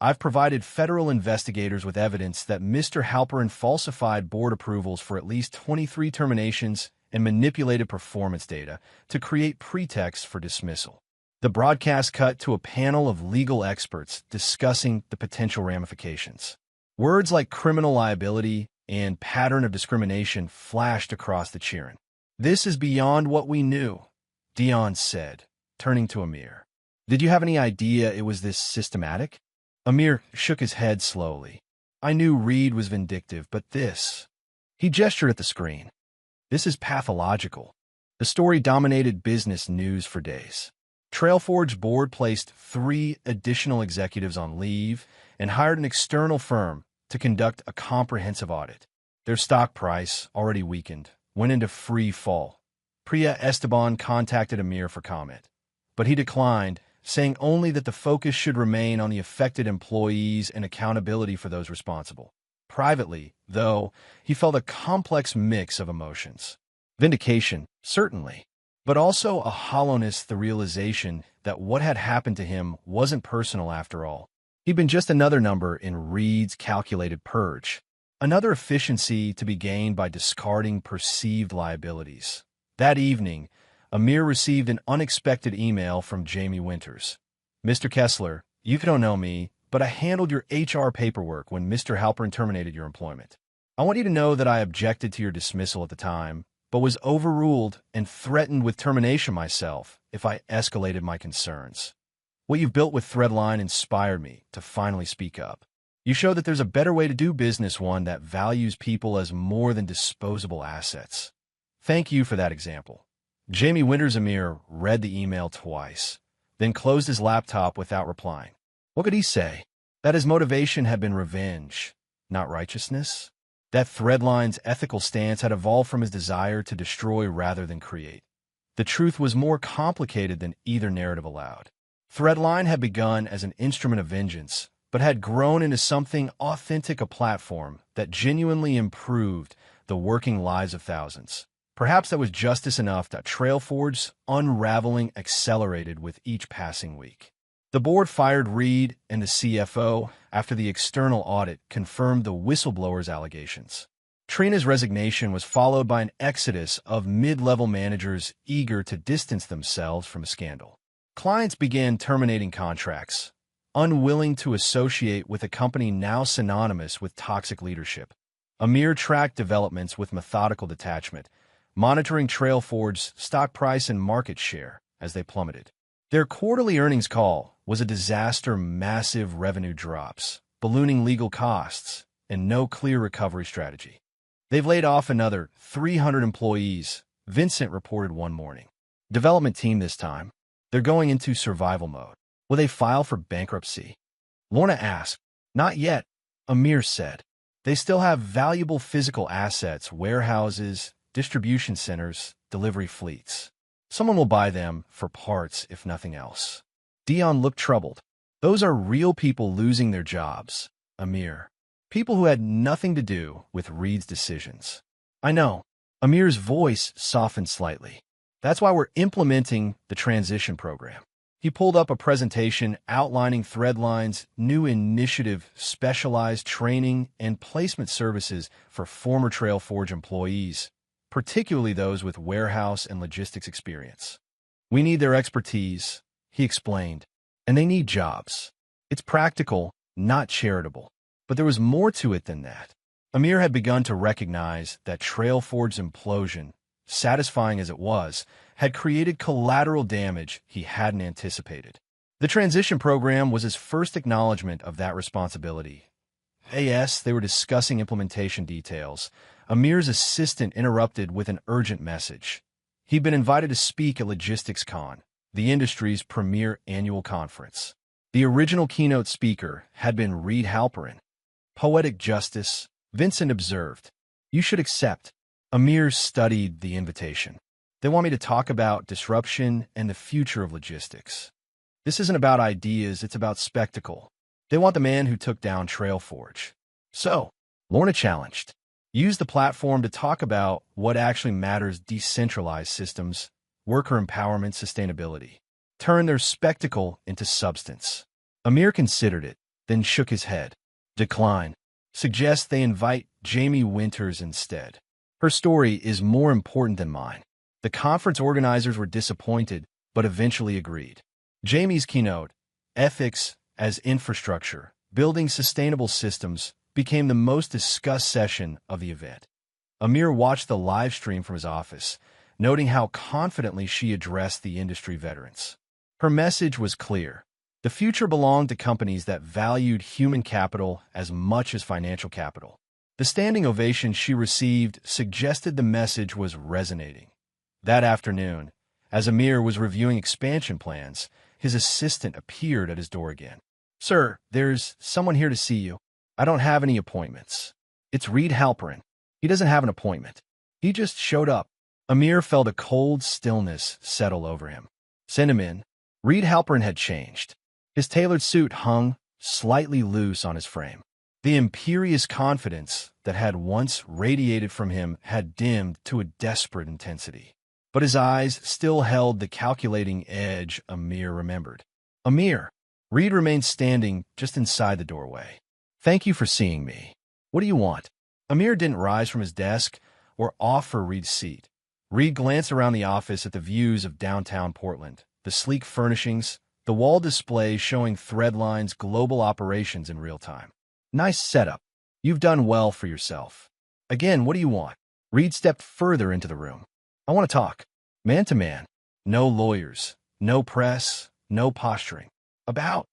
I've provided federal investigators with evidence that Mr. Halperin falsified board approvals for at least 23 terminations and manipulated performance data to create pretexts for dismissal. The broadcast cut to a panel of legal experts discussing the potential ramifications. Words like criminal liability and pattern of discrimination flashed across the cheering. This is beyond what we knew, Dion said, turning to Amir. Did you have any idea it was this systematic? Amir shook his head slowly. I knew Reed was vindictive, but this... He gestured at the screen. This is pathological. The story dominated business news for days. Trailforge board placed 3 additional executives on leave and hired an external firm to conduct a comprehensive audit. Their stock price, already weakened, went into free fall. Priya Esteban contacted Amir for comment, but he declined, saying only that the focus should remain on the affected employees and accountability for those responsible. Privately, though, he felt a complex mix of emotions. Vindication, certainly, but also a hollowness, the realization that what had happened to him wasn't personal after all. He'd been just another number in Reed's calculated purge, another efficiency to be gained by discarding perceived liabilities. That evening, Amir received an unexpected email from Jamie Winters. Mr. Kessler, you don't know me, but I handled your HR paperwork when Mr. Halpern terminated your employment. I want you to know that I objected to your dismissal at the time, but was overruled and threatened with termination myself if I escalated my concerns. What you've built with Threadline inspired me to finally speak up. You show that there's a better way to do business, one that values people as more than disposable assets. Thank you for that example. Jamie Winters Amir read the email twice, then closed his laptop without replying. What could he say? That his motivation had been revenge, not righteousness? That Threadline's ethical stance had evolved from his desire to destroy rather than create. The truth was more complicated than either narrative allowed. Threadline had begun as an instrument of vengeance, but had grown into something authentic, a platform that genuinely improved the working lives of thousands. Perhaps that was justice enough that Trailforge's unraveling accelerated with each passing week. The board fired Reed, and the CFO, after the external audit confirmed the whistleblower's allegations. Trina's resignation was followed by an exodus of mid-level managers eager to distance themselves from a scandal. Clients began terminating contracts, unwilling to associate with a company now synonymous with toxic leadership. Amir tracked developments with methodical detachment, monitoring Trailforge's stock price and market share as they plummeted. Their quarterly earnings call was a disaster, massive revenue drops, ballooning legal costs, and no clear recovery strategy. They've laid off another 300 employees, Vincent reported one morning. Development team this time. They're going into survival mode. Will they file for bankruptcy? Lorna asked. Not yet, Amir said. They still have valuable physical assets, warehouses, distribution centers, delivery fleets. Someone will buy them for parts, if nothing else. Dion looked troubled. Those are real people losing their jobs, Amir. People who had nothing to do with Reed's decisions. I know. Amir's voice softened slightly. That's why we're implementing the transition program. He pulled up a presentation outlining Threadline's new initiative, specialized training and placement services for former Trailforge employees, particularly those with warehouse and logistics experience. We need their expertise, he explained, and they need jobs. It's practical, not charitable. But there was more to it than that. Amir had begun to recognize that Trailforge's implosion, satisfying as it was, had created collateral damage he hadn't anticipated. The transition program was his first acknowledgement of that responsibility. As they were discussing implementation details, Amir's assistant interrupted with an urgent message. He'd been invited to speak at Logistics Con, the industry's premier annual conference. The original keynote speaker had been Reed Halperin. Poetic justice, Vincent observed. You should accept. Amir studied the invitation. They want me to talk about disruption and the future of logistics. This isn't about ideas, it's about spectacle. They want the man who took down Trailforge. So, Lorna challenged. Use the platform to talk about what actually matters: decentralized systems, worker empowerment, sustainability. Turn their spectacle into substance. Amir considered it, then shook his head. Decline. Suggest they invite Jamie Winters instead. Her story is more important than mine. The conference organizers were disappointed, but eventually agreed. Jamie's keynote, Ethics as Infrastructure, Building Sustainable Systems, became the most discussed session of the event. Amir watched the live stream from his office, noting how confidently she addressed the industry veterans. Her message was clear. The future belonged to companies that valued human capital as much as financial capital. The standing ovation she received suggested the message was resonating. That afternoon, as Amir was reviewing expansion plans, his assistant appeared at his door again. "Sir, there's someone here to see you. I don't have any appointments." "It's Reed Halperin. He doesn't have an appointment. He just showed up." Amir felt a cold stillness settle over him. "Send him in." Reed Halperin had changed. His tailored suit hung slightly loose on his frame. The imperious confidence that had once radiated from him had dimmed to a desperate intensity. But his eyes still held the calculating edge Amir remembered. "Amir." Reed remained standing just inside the doorway. "Thank you for seeing me. What do you want?" Amir didn't rise from his desk or offer Reed's seat. Reed glanced around the office at the views of downtown Portland, the sleek furnishings, the wall display showing Threadline's global operations in real time. "Nice setup. You've done well for yourself. Again, what do you want?" Reed stepped further into the room. "I want to talk. Man to man. No lawyers. No press. No posturing. About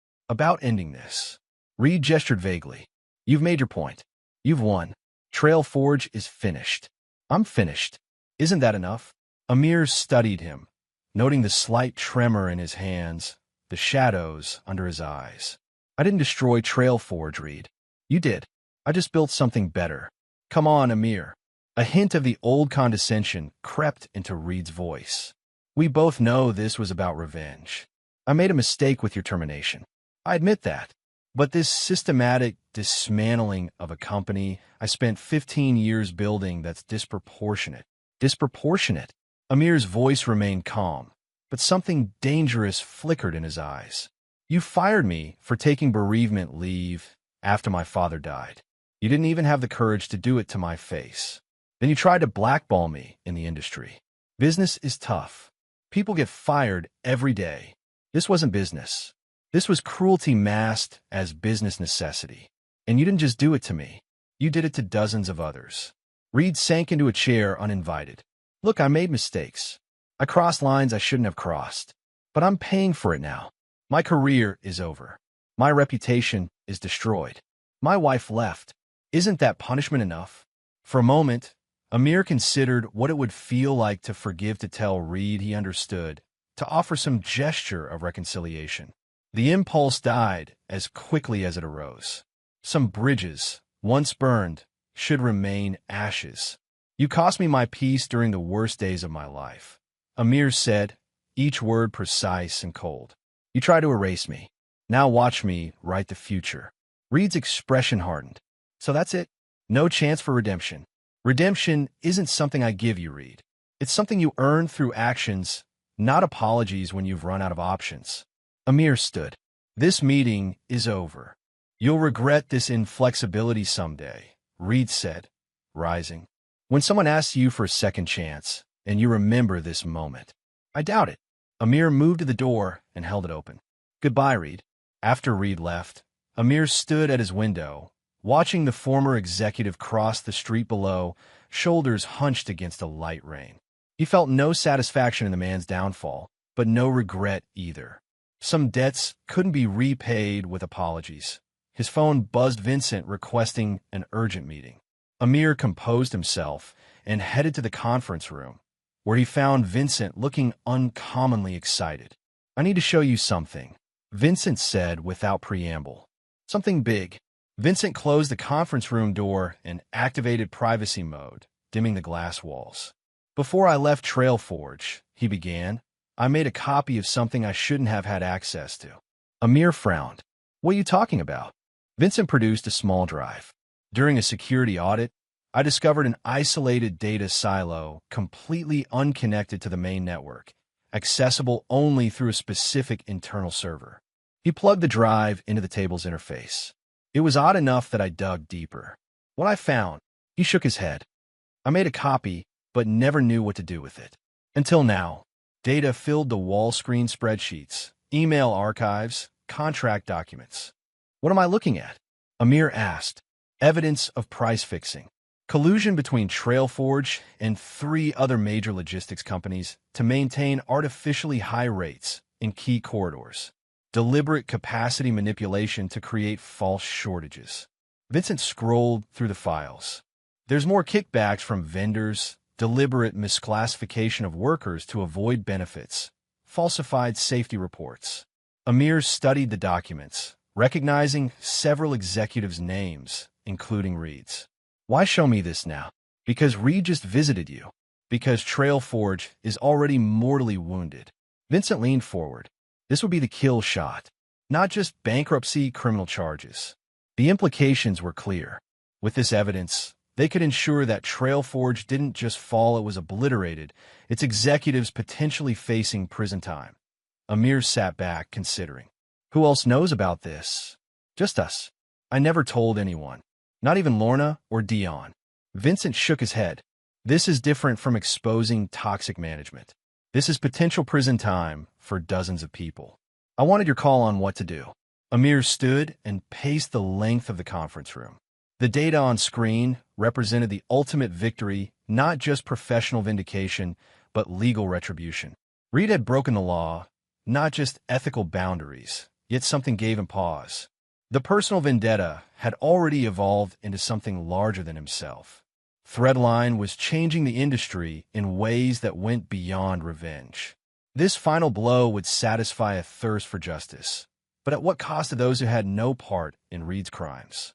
ending this." Reed gestured vaguely. "You've made your point. You've won. Trail Forge is finished." "I'm finished. Isn't that enough?" Amir studied him, noting the slight tremor in his hands, the shadows under his eyes. "I didn't destroy Trail Forge, Reed. You did. I just built something better. Come on, Amir." A hint of the old condescension crept into Reed's voice. "We both know this was about revenge. I made a mistake with your termination. I admit that. But this systematic dismantling of a company I spent 15 years building, that's disproportionate." "Disproportionate?" Amir's voice remained calm, but something dangerous flickered in his eyes. "You fired me for taking bereavement leave after my father died. You didn't even have the courage to do it to my face. Then you tried to blackball me in the industry. Business is tough. People get fired every day. This wasn't business. This was cruelty masked as business necessity. And you didn't just do it to me. You did it to dozens of others." Reed sank into a chair uninvited. "Look, I made mistakes. I crossed lines I shouldn't have crossed. But I'm paying for it now. My career is over. My reputation is destroyed. My wife left. Isn't that punishment enough?" For a moment, Amir considered what it would feel like to forgive, to tell Reed he understood, to offer some gesture of reconciliation. The impulse died as quickly as it arose. Some bridges, once burned, should remain ashes. "You cost me my peace during the worst days of my life," Amir said, each word precise and cold. "You try to erase me. Now watch me write the future." Reed's expression hardened. "So that's it? No chance for redemption?" "Redemption isn't something I give you, Reed. It's something you earn through actions, not apologies when you've run out of options." Amir stood. "This meeting is over. You'll regret this inflexibility someday," Reed said, rising. "When someone asks you for a second chance, and you remember this moment." "I doubt it." Amir moved to the door and held it open. "Goodbye, Reed." After Reed left, Amir stood at his window, watching the former executive cross the street below, shoulders hunched against a light rain. He felt no satisfaction in the man's downfall, but no regret either. Some debts couldn't be repaid with apologies. His phone buzzed, Vincent requesting an urgent meeting. Amir composed himself and headed to the conference room, where he found Vincent looking uncommonly excited. "I need to show you something," Vincent said without preamble. "Something big." Vincent closed the conference room door and activated privacy mode, dimming the glass walls. "Before I left Trail Forge," he began, "I made a copy of something I shouldn't have had access to." Amir frowned. "What are you talking about?" Vincent produced a small drive. "During a security audit, I discovered an isolated data silo completely unconnected to the main network, accessible only through a specific internal server." He plugged the drive into the table's interface. "It was odd enough that I dug deeper. What I found," he shook his head. "I made a copy, but never knew what to do with it. Until now, data filled the wall screen, spreadsheets, email archives, contract documents." "What am I looking at?" Amir asked. "Evidence of price fixing. Collusion between Trail Forge and 3 other major logistics companies to maintain artificially high rates in key corridors. deliberate capacity manipulation to create false shortages. Vincent scrolled through the files. There's more kickbacks from vendors, deliberate misclassification of workers to avoid benefits, falsified safety reports. Amir studied the documents, recognizing several executives' names, including Reed's. Why show me this now? Because Reed just visited you. Because Trailforge is already mortally wounded. Vincent leaned forward. This would be the kill shot. Not just bankruptcy, criminal charges. The implications were clear. With this evidence, they could ensure that Trailforge didn't just fall, it was obliterated, its executives potentially facing prison time. Amir sat back, considering. Who else knows about this? Just us. I never told anyone. Not even Lorna or Dion. Vincent shook his head. This is different from exposing toxic management. This is potential prison time for dozens of people. I wanted your call on what to do. Amir stood and paced the length of the conference room. The data on screen represented the ultimate victory, not just professional vindication, but legal retribution. Reed had broken the law, not just ethical boundaries, yet something gave him pause. The personal vendetta had already evolved into something larger than himself. Threadline was changing the industry in ways that went beyond revenge. This final blow would satisfy a thirst for justice, but at what cost to those who had no part in Reed's crimes?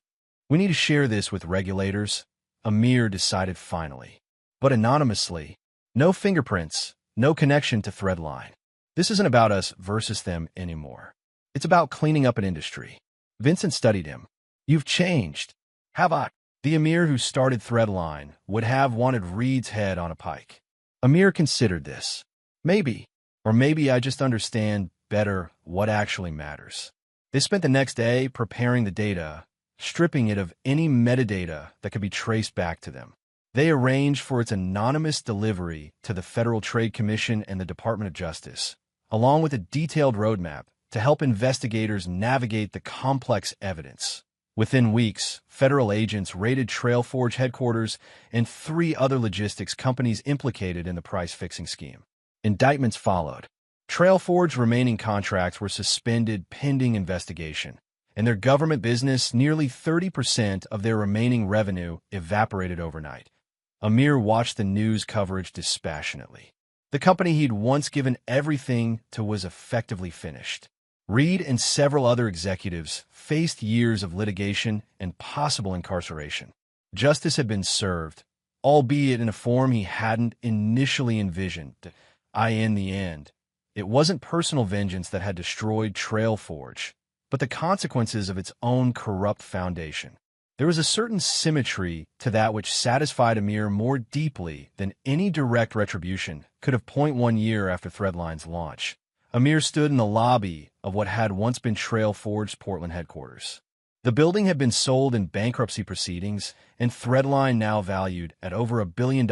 We need to share this with regulators, Amir decided finally. But anonymously, no fingerprints, no connection to Threadline. This isn't about us versus them anymore. It's about cleaning up an industry. Vincent studied him. You've changed. Have I? The Amir who started Threadline would have wanted Reed's head on a pike. Amir considered this. Maybe, or maybe I just understand better what actually matters. They spent the next day preparing the data, stripping it of any metadata that could be traced back to them. They arranged for its anonymous delivery to the Federal Trade Commission and the Department of Justice, along with a detailed roadmap to help investigators navigate the complex evidence. Within weeks, federal agents raided Trailforge headquarters and 3 other logistics companies implicated in the price-fixing scheme. Indictments followed. Trailforge's remaining contracts were suspended pending investigation, and their government business, nearly 30% of their remaining revenue, evaporated overnight. Amir watched the news coverage dispassionately. The company he'd once given everything to was effectively finished. Reed and several other executives faced years of litigation and possible incarceration. Justice had been served, albeit in a form he hadn't initially envisioned. In the end, it wasn't personal vengeance that had destroyed Trailforge, but the consequences of its own corrupt foundation. There was a certain symmetry to that which satisfied Amir more deeply than any direct retribution could have. 1 year after Threadline's launch, Amir stood in the lobby of what had once been Trailforge's Portland headquarters. The building had been sold in bankruptcy proceedings, and Threadline, now valued at over $1 billion,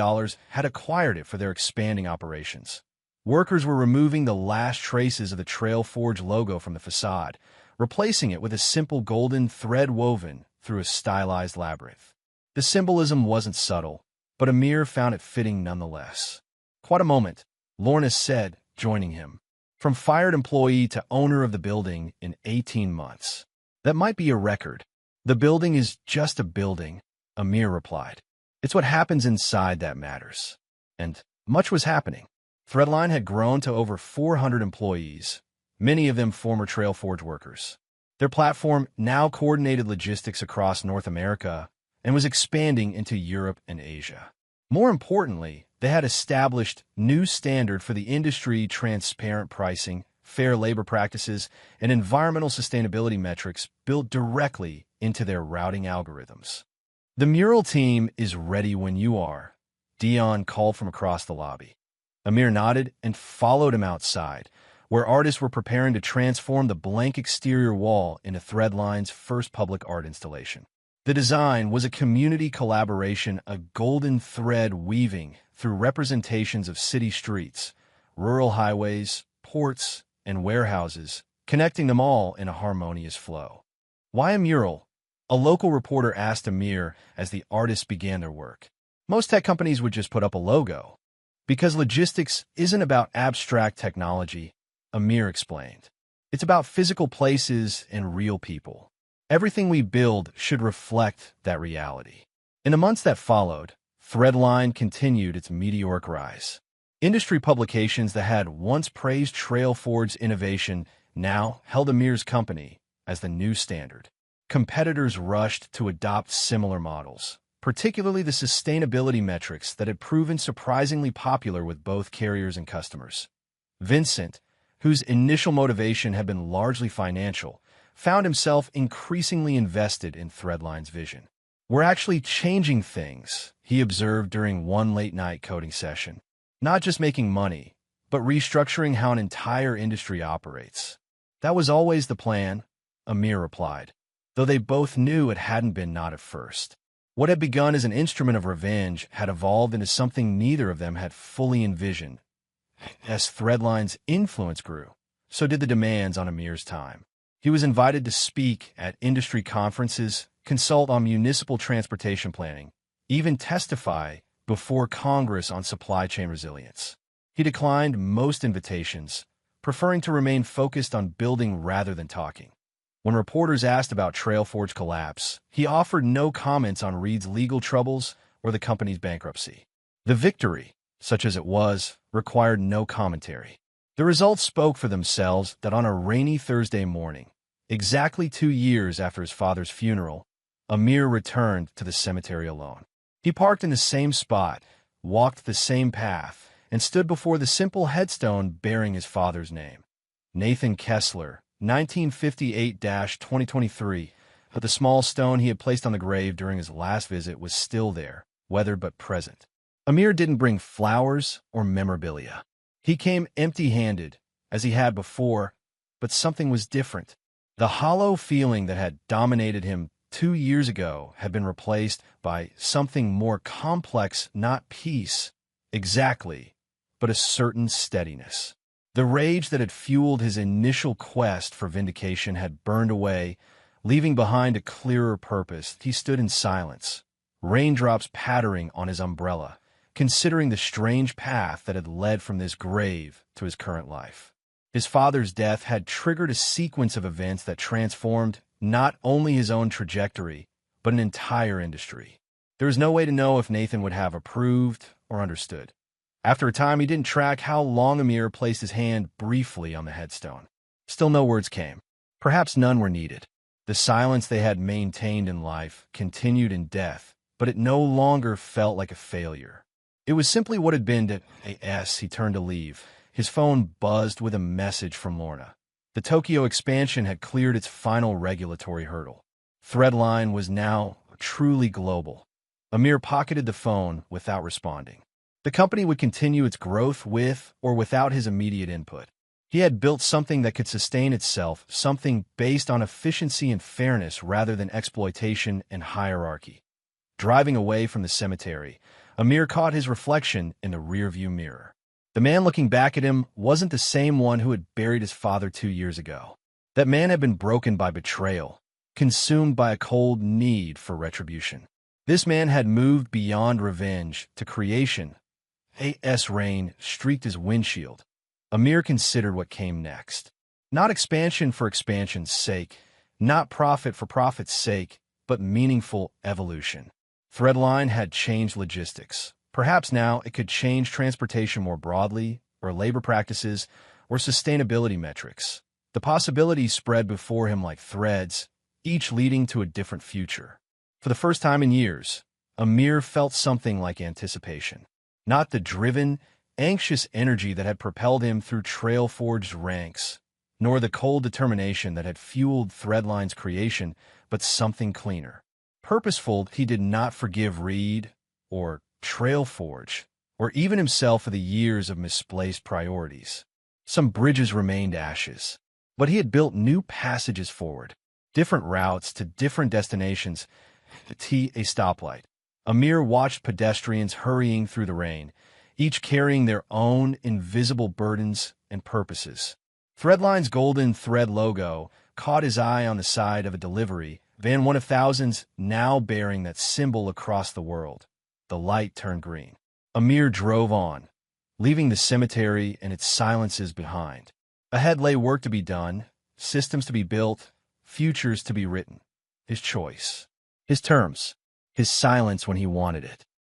had acquired it for their expanding operations. Workers were removing the last traces of the Trailforge logo from the facade, replacing it with a simple golden thread woven through a stylized labyrinth. The symbolism wasn't subtle, but Amir found it fitting nonetheless. Quite a moment, Lorna said, joining him. From fired employee to owner of the building in 18 months. That might be a record. The building is just a building, Amir replied. It's what happens inside that matters. And much was happening. Threadline had grown to over 400 employees, many of them former Trailforge workers. Their platform now coordinated logistics across North America and was expanding into Europe and Asia. More importantly, they had established new standard for the industry: transparent pricing, fair labor practices, and environmental sustainability metrics built directly into their routing algorithms. The mural team is ready when you are, Dion called from across the lobby. Amir nodded and followed him outside, where artists were preparing to transform the blank exterior wall into Threadline's first public art installation. The design was a community collaboration, a golden thread weaving through representations of city streets, rural highways, ports, and warehouses, connecting them all in a harmonious flow. Why a mural? A local reporter asked Amir as the artists began their work. Most tech companies would just put up a logo. Because logistics isn't about abstract technology, Amir explained. It's about physical places and real people. Everything we build should reflect that reality. In the months that followed, Threadline continued its meteoric rise. Industry publications that had once praised Trailforge's innovation now held Amir's company as the new standard. Competitors rushed to adopt similar models, particularly the sustainability metrics that had proven surprisingly popular with both carriers and customers. Vincent, whose initial motivation had been largely financial, found himself increasingly invested in Threadline's vision. "We're actually changing things," he observed during one late-night coding session. "Not just making money, but restructuring how an entire industry operates." "That was always the plan," Amir replied, though they both knew it hadn't been, not at first. What had begun as an instrument of revenge had evolved into something neither of them had fully envisioned. As Threadline's influence grew, so did the demands on Amir's time. He was invited to speak at industry conferences, consult on municipal transportation planning, even testify before Congress on supply chain resilience. He declined most invitations, preferring to remain focused on building rather than talking. When reporters asked about Trailforge's collapse, he offered no comments on Reed's legal troubles or the company's bankruptcy. The victory, such as it was, required no commentary. The results spoke for themselves that on a rainy Thursday morning, exactly 2 years after his father's funeral, Amir returned to the cemetery alone. He parked in the same spot, walked the same path, and stood before the simple headstone bearing his father's name. Nathan Kessler, 1958-2023, but the small stone he had placed on the grave during his last visit was still there, weathered but present. Amir didn't bring flowers or memorabilia. He came empty-handed, as he had before, but something was different. The hollow feeling that had dominated him 2 years ago had been replaced by something more complex, not peace, exactly, but a certain steadiness. The rage that had fueled his initial quest for vindication had burned away, leaving behind a clearer purpose. He stood in silence, raindrops pattering on his umbrella, considering the strange path that had led from this grave to his current life. His father's death had triggered a sequence of events that transformed not only his own trajectory, but an entire industry. There was no way to know if Nathan would have approved or understood. After a time, he didn't track how long Amir placed his hand briefly on the headstone. Still no words came. Perhaps none were needed. The silence they had maintained in life continued in death, but it no longer felt like a failure. It was simply what had been to A.S. He turned to leave. His phone buzzed with a message from Lorna. The Tokyo expansion had cleared its final regulatory hurdle. Threadline was now truly global. Amir pocketed the phone without responding. The company would continue its growth with or without his immediate input. He had built something that could sustain itself, something based on efficiency and fairness rather than exploitation and hierarchy. Driving away from the cemetery, Amir caught his reflection in the rearview mirror. The man looking back at him wasn't the same one who had buried his father 2 years ago. That man had been broken by betrayal, consumed by a cold need for retribution. This man had moved beyond revenge to creation. A.S. rain streaked his windshield. Amir considered what came next. Not expansion for expansion's sake, not profit for profit's sake, but meaningful evolution. Threadline had changed logistics. Perhaps now it could change transportation more broadly, or labor practices, or sustainability metrics. The possibilities spread before him like threads, each leading to a different future. For the first time in years, Amir felt something like anticipation. Not the driven, anxious energy that had propelled him through Trailforge's ranks, nor the cold determination that had fueled Threadline's creation, but something cleaner. Purposeful, he did not forgive Reed, or Trailforge, or even himself for the years of misplaced priorities. Some bridges remained ashes, but he had built new passages forward, different routes to different destinations. A stoplight. Amir watched pedestrians hurrying through the rain, each carrying their own invisible burdens and purposes. Threadline's golden thread logo caught his eye on the side of a delivery van, one of thousands now bearing that symbol across the world. The light turned green. Amir drove on, leaving the cemetery and its silences behind. Ahead lay work to be done, systems to be built, futures to be written. His choice. His terms. His silence when he wanted it.